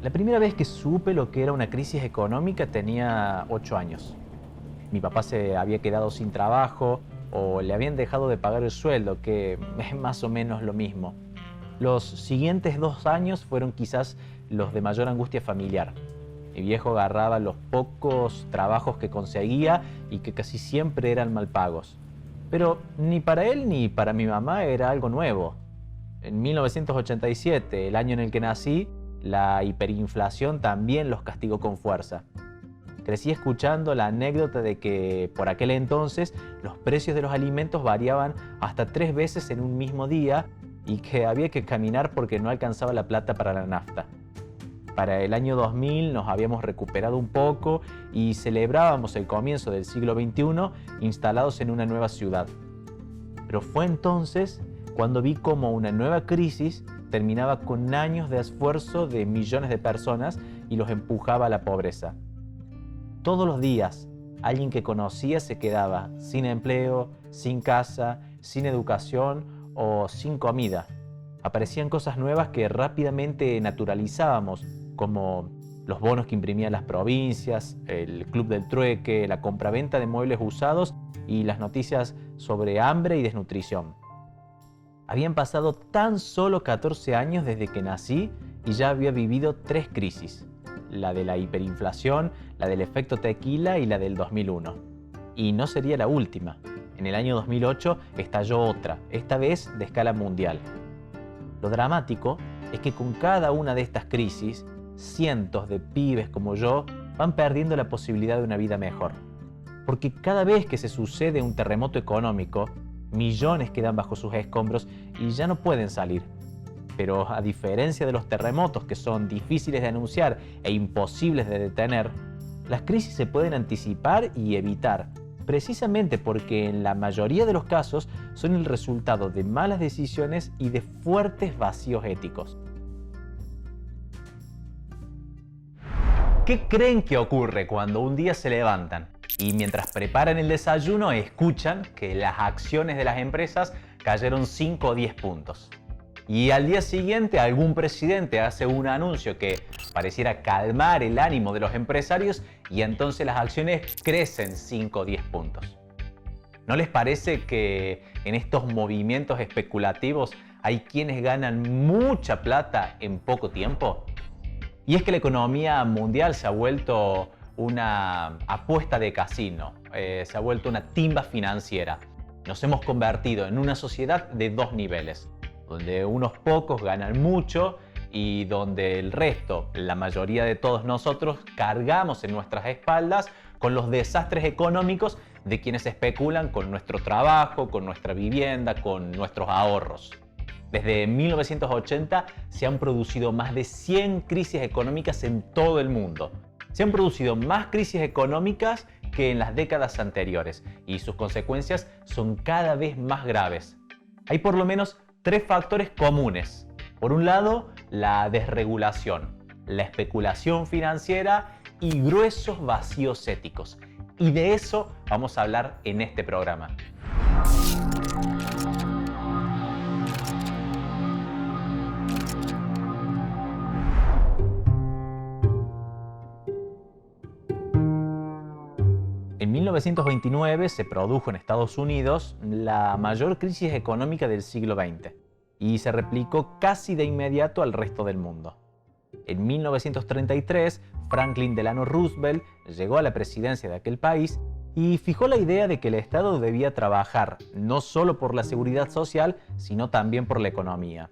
La primera vez que supe lo que era una crisis económica tenía 8 años. Mi papá se había quedado sin trabajo o le habían dejado de pagar el sueldo, que es más o menos lo mismo. Los siguientes 2 años fueron quizás los de mayor angustia familiar. Mi viejo agarraba los pocos trabajos que conseguía y que casi siempre eran mal pagos. Pero ni para él ni para mi mamá era algo nuevo. En 1987, el año en el que nací, la hiperinflación también los castigó con fuerza. Crecí escuchando la anécdota de que por aquel entonces los precios de los alimentos variaban hasta 3 veces en un mismo día y que había que caminar porque no alcanzaba la plata para la nafta. Para el año 2000 nos habíamos recuperado un poco y celebrábamos el comienzo del siglo XXI instalados en una nueva ciudad. Pero fue entonces cuando vi cómo una nueva crisis terminaba con años de esfuerzo de millones de personas y los empujaba a la pobreza. Todos los días, alguien que conocía se quedaba sin empleo, sin casa, sin educación o sin comida. Aparecían cosas nuevas que rápidamente naturalizábamos, como los bonos que imprimían las provincias, el club del trueque, la compraventa de muebles usados y las noticias sobre hambre y desnutrición. Habían pasado tan solo 14 años desde que nací y ya había vivido 3 crisis. La de la hiperinflación, la del efecto tequila y la del 2001. Y no sería la última. En el año 2008 estalló otra, esta vez de escala mundial. Lo dramático es que con cada una de estas crisis, cientos de pibes como yo van perdiendo la posibilidad de una vida mejor. Porque cada vez que se sucede un terremoto económico, millones quedan bajo sus escombros y ya no pueden salir. Pero a diferencia de los terremotos, que son difíciles de anunciar e imposibles de detener, las crisis se pueden anticipar y evitar, precisamente porque en la mayoría de los casos son el resultado de malas decisiones y de fuertes vacíos éticos. ¿Qué creen que ocurre cuando un día se levantan y mientras preparan el desayuno escuchan que las acciones de las empresas cayeron 5 o 10 puntos? Y al día siguiente algún presidente hace un anuncio que pareciera calmar el ánimo de los empresarios y entonces las acciones crecen 5 o 10 puntos. ¿No les parece que en estos movimientos especulativos hay quienes ganan mucha plata en poco tiempo? Y es que la economía mundial se ha vuelto una apuesta de casino, se ha vuelto una timba financiera. Nos hemos convertido en una sociedad de 2 niveles, donde unos pocos ganan mucho y donde el resto, la mayoría de todos nosotros, cargamos en nuestras espaldas con los desastres económicos de quienes especulan con nuestro trabajo, con nuestra vivienda, con nuestros ahorros. Desde 1980 se han producido más de 100 crisis económicas en todo el mundo. Se han producido más crisis económicas que en las décadas anteriores y sus consecuencias son cada vez más graves. Hay por lo menos 3 factores comunes. Por un lado, la desregulación, la especulación financiera y gruesos vacíos éticos. Y de eso vamos a hablar en este programa. En 1929 se produjo en Estados Unidos la mayor crisis económica del siglo XX y se replicó casi de inmediato al resto del mundo. En 1933, Franklin Delano Roosevelt llegó a la presidencia de aquel país y fijó la idea de que el Estado debía trabajar no solo por la seguridad social, sino también por la economía.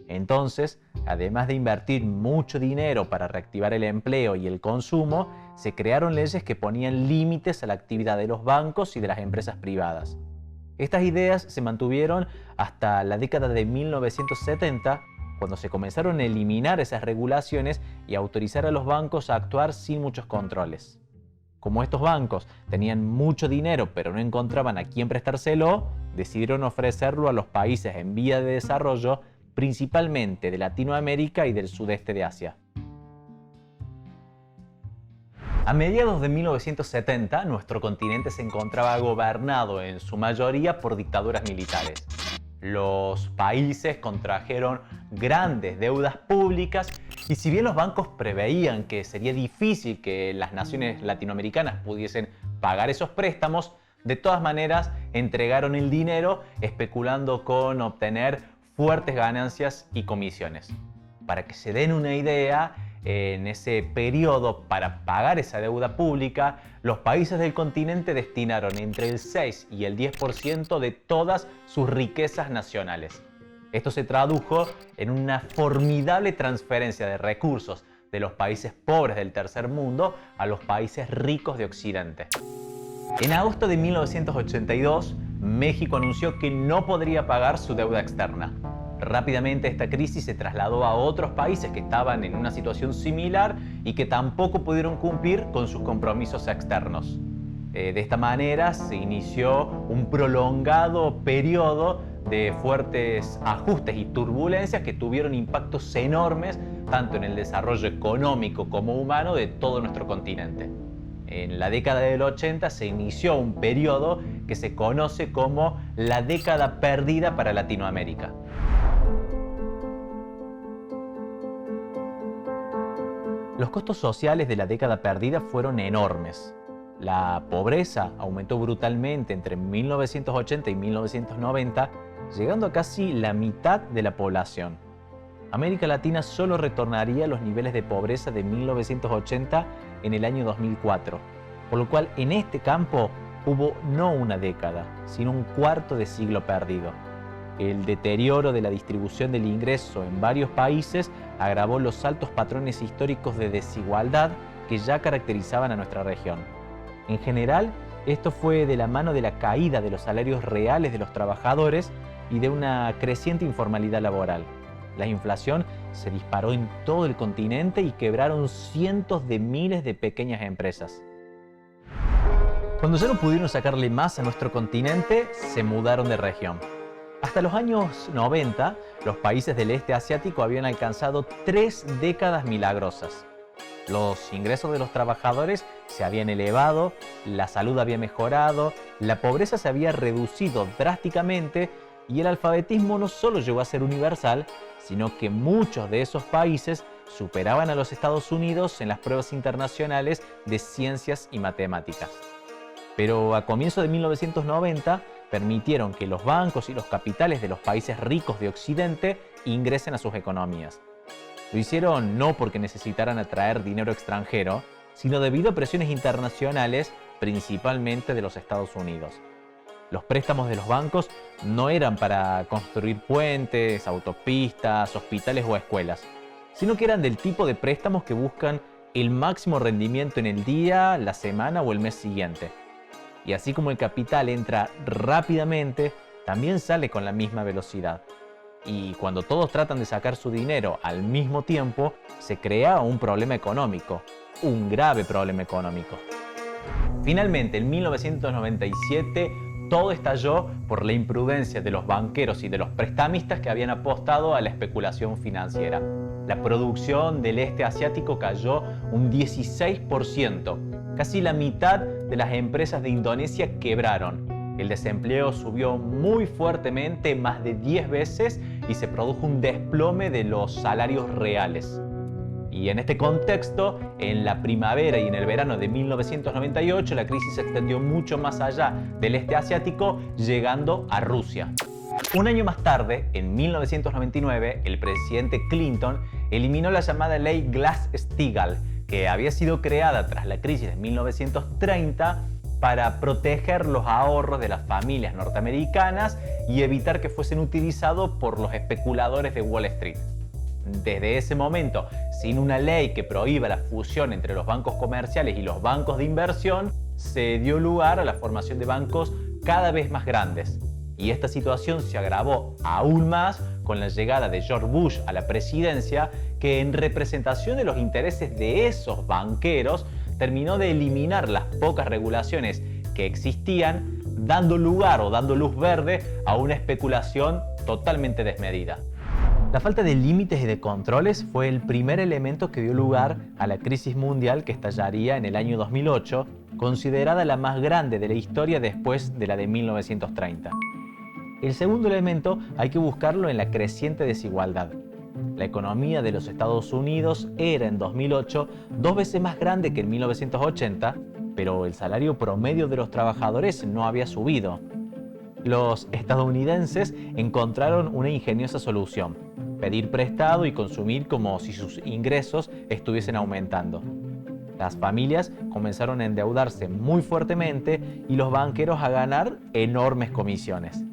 Entonces, además de invertir mucho dinero para reactivar el empleo y el consumo, se crearon leyes que ponían límites a la actividad de los bancos y de las empresas privadas. Estas ideas se mantuvieron hasta la década de 1970, cuando se comenzaron a eliminar esas regulaciones y a autorizar a los bancos a actuar sin muchos controles. Como estos bancos tenían mucho dinero pero no encontraban a quién prestárselo, decidieron ofrecerlo a los países en vía de desarrollo, principalmente de Latinoamérica y del sudeste de Asia. A mediados de 1970, nuestro continente se encontraba gobernado en su mayoría por dictaduras militares. Los países contrajeron grandes deudas públicas y si bien los bancos preveían que sería difícil que las naciones latinoamericanas pudiesen pagar esos préstamos, de todas maneras entregaron el dinero especulando con obtener fuertes ganancias y comisiones. Para que se den una idea, en ese periodo, para pagar esa deuda pública, los países del continente destinaron entre el 6 y el 10% de todas sus riquezas nacionales. Esto se tradujo en una formidable transferencia de recursos de los países pobres del tercer mundo a los países ricos de Occidente. En agosto de 1982, México anunció que no podría pagar su deuda externa. Rápidamente esta crisis se trasladó a otros países que estaban en una situación similar y que tampoco pudieron cumplir con sus compromisos externos. De esta manera se inició un prolongado periodo de fuertes ajustes y turbulencias que tuvieron impactos enormes tanto en el desarrollo económico como humano de todo nuestro continente. En la década del 80 se inició un periodo que se conoce como la década perdida para Latinoamérica. Los costos sociales de la década perdida fueron enormes. La pobreza aumentó brutalmente entre 1980 y 1990, llegando a casi la mitad de la población. América Latina solo retornaría a los niveles de pobreza de 1980 en el año 2004, por lo cual en este campo hubo no una década, sino un cuarto de siglo perdido. El deterioro de la distribución del ingreso en varios países agravó los altos patrones históricos de desigualdad que ya caracterizaban a nuestra región. En general, esto fue de la mano de la caída de los salarios reales de los trabajadores y de una creciente informalidad laboral. La inflación se disparó en todo el continente y quebraron cientos de miles de pequeñas empresas. Cuando ya no pudieron sacarle más a nuestro continente, se mudaron de región. Hasta los años 90, los países del este asiático habían alcanzado 3 décadas milagrosas. Los ingresos de los trabajadores se habían elevado, la salud había mejorado, la pobreza se había reducido drásticamente y el alfabetismo no solo llegó a ser universal, sino que muchos de esos países superaban a los Estados Unidos en las pruebas internacionales de ciencias y matemáticas. Pero a comienzos de 1990, permitieron que los bancos y los capitales de los países ricos de Occidente ingresen a sus economías. Lo hicieron no porque necesitaran atraer dinero extranjero, sino debido a presiones internacionales, principalmente de los Estados Unidos. Los préstamos de los bancos no eran para construir puentes, autopistas, hospitales o escuelas, sino que eran del tipo de préstamos que buscan el máximo rendimiento en el día, la semana o el mes siguiente. Y así como el capital entra rápidamente, también sale con la misma velocidad. Y cuando todos tratan de sacar su dinero al mismo tiempo, se crea un problema económico, un grave problema económico. Finalmente, en 1997, todo estalló por la imprudencia de los banqueros y de los prestamistas que habían apostado a la especulación financiera. La producción del este asiático cayó un 16%. Casi la mitad de las empresas de Indonesia quebraron. El desempleo subió muy fuertemente, más de 10 veces, y se produjo un desplome de los salarios reales. Y en este contexto, en la primavera y en el verano de 1998, la crisis se extendió mucho más allá del este asiático, llegando a Rusia. Un año más tarde, en 1999, el presidente Clinton eliminó la llamada ley Glass-Steagall, que había sido creada tras la crisis de 1930 para proteger los ahorros de las familias norteamericanas y evitar que fuesen utilizados por los especuladores de Wall Street. Desde ese momento, sin una ley que prohíba la fusión entre los bancos comerciales y los bancos de inversión, se dio lugar a la formación de bancos cada vez más grandes. Y esta situación se agravó aún más con la llegada de George Bush a la presidencia, que en representación de los intereses de esos banqueros terminó de eliminar las pocas regulaciones que existían, dando lugar o dando luz verde a una especulación totalmente desmedida. La falta de límites y de controles fue el primer elemento que dio lugar a la crisis mundial que estallaría en el año 2008, considerada la más grande de la historia después de la de 1930. El segundo elemento hay que buscarlo en la creciente desigualdad. La economía de los Estados Unidos era en 2008 2 veces más grande que en 1980, pero el salario promedio de los trabajadores no había subido. Los estadounidenses encontraron una ingeniosa solución: pedir prestado y consumir como si sus ingresos estuviesen aumentando. Las familias comenzaron a endeudarse muy fuertemente y los banqueros a ganar enormes comisiones.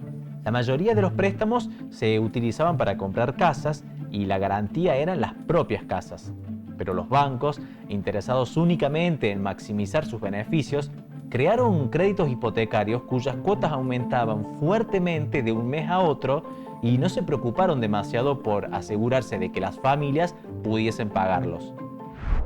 La mayoría de los préstamos se utilizaban para comprar casas y la garantía eran las propias casas. Pero los bancos, interesados únicamente en maximizar sus beneficios, crearon créditos hipotecarios cuyas cuotas aumentaban fuertemente de un mes a otro y no se preocuparon demasiado por asegurarse de que las familias pudiesen pagarlos.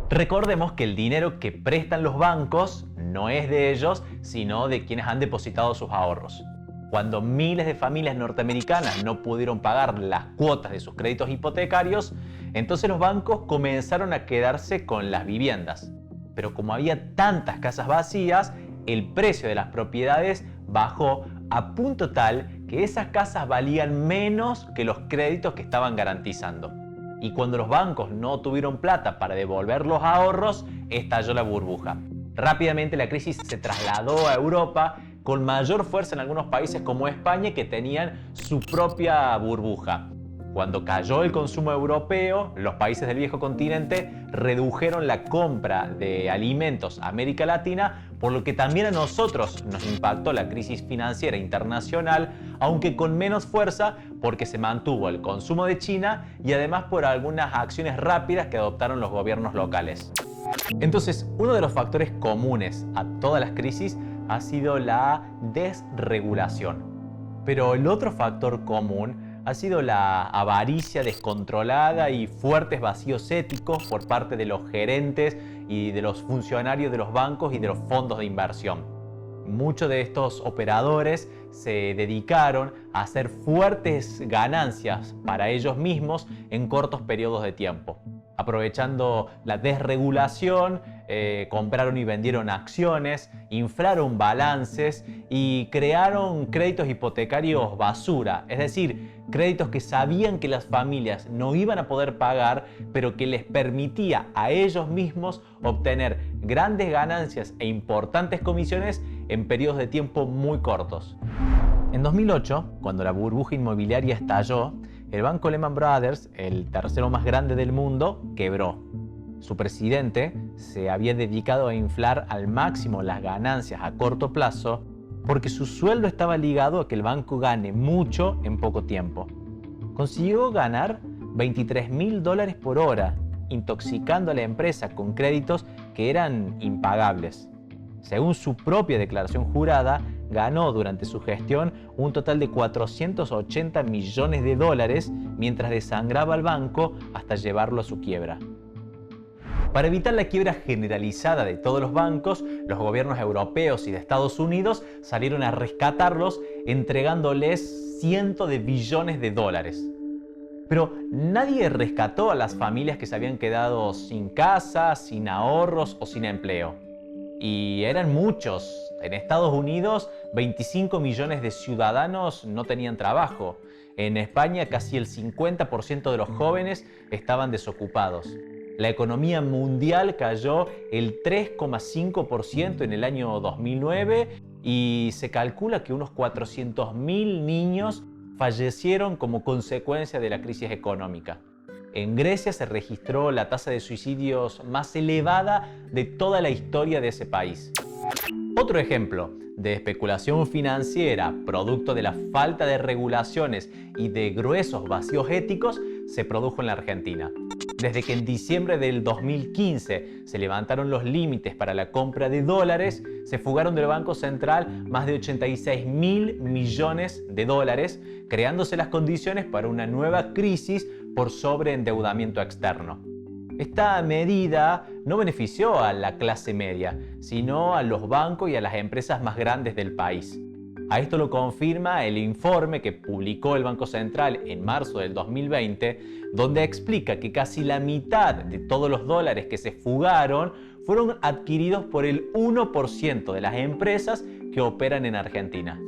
Recordemos que el dinero que prestan los bancos no es de ellos, sino de quienes han depositado sus ahorros. Cuando miles de familias norteamericanas no pudieron pagar las cuotas de sus créditos hipotecarios, entonces los bancos comenzaron a quedarse con las viviendas. Pero como había tantas casas vacías, el precio de las propiedades bajó a punto tal que esas casas valían menos que los créditos que estaban garantizando. Y cuando los bancos no tuvieron plata para devolver los ahorros, estalló la burbuja. Rápidamente la crisis se trasladó a Europa, con mayor fuerza en algunos países como España, que tenían su propia burbuja. Cuando cayó el consumo europeo, los países del viejo continente redujeron la compra de alimentos a América Latina, por lo que también a nosotros nos impactó la crisis financiera internacional, aunque con menos fuerza porque se mantuvo el consumo de China y además por algunas acciones rápidas que adoptaron los gobiernos locales. Entonces, uno de los factores comunes a todas las crisis ha sido la desregulación. Pero el otro factor común ha sido la avaricia descontrolada y fuertes vacíos éticos por parte de los gerentes y de los funcionarios de los bancos y de los fondos de inversión. Muchos de estos operadores se dedicaron a hacer fuertes ganancias para ellos mismos en cortos periodos de tiempo. Aprovechando la desregulación, compraron y vendieron acciones, inflaron balances y crearon créditos hipotecarios basura, es decir, créditos que sabían que las familias no iban a poder pagar, pero que les permitía a ellos mismos obtener grandes ganancias e importantes comisiones en periodos de tiempo muy cortos. En 2008, cuando la burbuja inmobiliaria estalló, el banco Lehman Brothers, el tercero más grande del mundo, quebró. Su presidente se había dedicado a inflar al máximo las ganancias a corto plazo porque su sueldo estaba ligado a que el banco gane mucho en poco tiempo. Consiguió ganar $23.000 por hora, intoxicando a la empresa con créditos que eran impagables. Según su propia declaración jurada, ganó durante su gestión un total de $480 millones mientras desangraba al banco hasta llevarlo a su quiebra. Para evitar la quiebra generalizada de todos los bancos, los gobiernos europeos y de Estados Unidos salieron a rescatarlos entregándoles cientos de billones de dólares. Pero nadie rescató a las familias que se habían quedado sin casa, sin ahorros o sin empleo. Y eran muchos. En Estados Unidos, 25 millones de ciudadanos no tenían trabajo. En España, casi el 50% de los jóvenes estaban desocupados. La economía mundial cayó el 3,5% en el año 2009 y se calcula que unos 400.000 niños fallecieron como consecuencia de la crisis económica. En Grecia se registró la tasa de suicidios más elevada de toda la historia de ese país. Otro ejemplo de especulación financiera, producto de la falta de regulaciones y de gruesos vacíos éticos, se produjo en la Argentina. Desde que en diciembre del 2015 se levantaron los límites para la compra de dólares, se fugaron del Banco Central más de 86.000 millones de dólares, creándose las condiciones para una nueva crisis por sobreendeudamiento externo. Esta medida no benefició a la clase media, sino a los bancos y a las empresas más grandes del país. A esto lo confirma el informe que publicó el Banco Central en marzo del 2020, donde explica que casi la mitad de todos los dólares que se fugaron fueron adquiridos por el 1% de las empresas que operan en Argentina.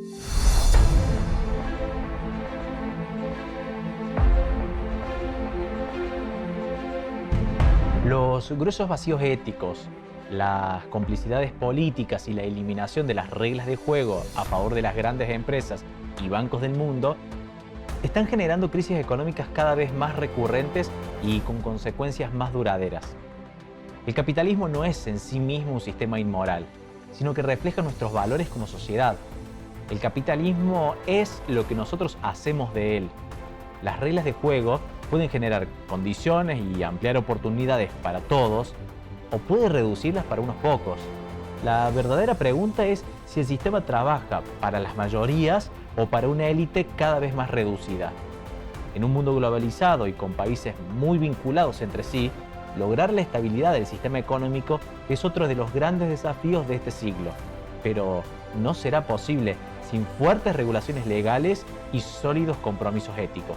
Los gruesos vacíos éticos, las complicidades políticas y la eliminación de las reglas de juego a favor de las grandes empresas y bancos del mundo están generando crisis económicas cada vez más recurrentes y con consecuencias más duraderas. El capitalismo no es en sí mismo un sistema inmoral, sino que refleja nuestros valores como sociedad. El capitalismo es lo que nosotros hacemos de él. Las reglas de juego pueden generar condiciones y ampliar oportunidades para todos, o puede reducirlas para unos pocos. La verdadera pregunta es si el sistema trabaja para las mayorías o para una élite cada vez más reducida. En un mundo globalizado y con países muy vinculados entre sí, lograr la estabilidad del sistema económico es otro de los grandes desafíos de este siglo. Pero no será posible sin fuertes regulaciones legales y sólidos compromisos éticos.